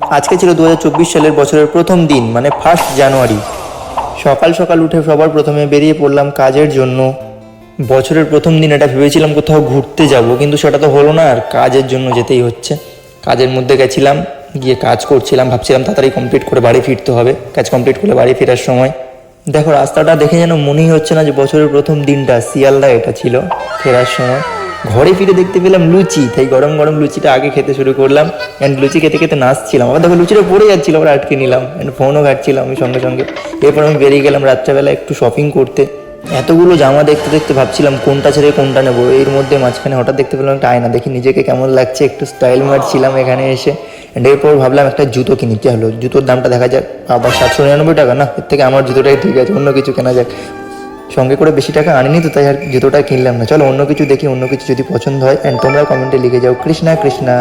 আজকে ছিল 2024 সালের বছরের প্রথম দিন, মানে 1 জানুয়ারি। সকাল সকাল উঠে সবার প্রথমে বেরিয়ে পড়লাম কাজের জন্য। বছরের প্রথম দিন এটা ভেবেছিলাম কোথাও ঘুরতে যাব, কিন্তু সেটা তো হলো না, আর কাজের জন্য যেতেই হচ্ছে। কাজের মধ্যে গেছিলাম, গিয়ে কাজ করছিলাম, ভাবছিলাম তাড়াতাড়ি কমপ্লিট করে বাড়ি ফিরতে হবে। কাজ কমপ্লিট করে বাড়ি ফেরার সময় দেখো রাস্তাটা দেখে যেন মনেই হচ্ছে না যে বছরের প্রথম দিনটা শিয়ালদা এটা ছিল। ফেরার সময় ঘরে ফিরে দেখতে পেলাম লুচি, তাই গরম গরম লুচিটা আগে খেতে শুরু করলাম। অ্যান্ড লুচি খেতে খেতে নাচছিলাম, আবার দেখো লুচিটা পড়ে যাচ্ছিল, আবার আটকে নিলাম। অ্যান্ড ফোনও ঘাটছিলাম আমি সঙ্গে সঙ্গে। এরপর আমি বেরিয়ে গেলাম রাত্রেবেলা একটু শপিং করতে। এতগুলো জামা দেখতে দেখতে ভাবছিলাম কোনটা ছেড়ে কোনটা নেবো। এর মধ্যে মাঝখানে হঠাৎ দেখতে পেলাম একটা আয়না, দেখি নিজেকে কেমন লাগছে, একটু স্টাইল মারছিলাম এখানে এসে। অ্যান্ড এরপর ভাবলাম একটা জুতো কিনতে হলো। জুতোর দামটা দেখা যাক, আবার 799 টাকা, না এর থেকে আমার জুতোটাই ঠিক আছে, অন্য কিছু কেনা যাক। সঙ্গে করে বেশি টাকা আনিনি তো, তাই আর জুতোটা কিনলাম না। চলো অন্য কিছু দেখি, অন্য কিছু যদি পছন্দ হয়। অ্যান্ড তোমরা কমেন্টে লিখে যাও কৃষ্ণা কৃষ্ণা।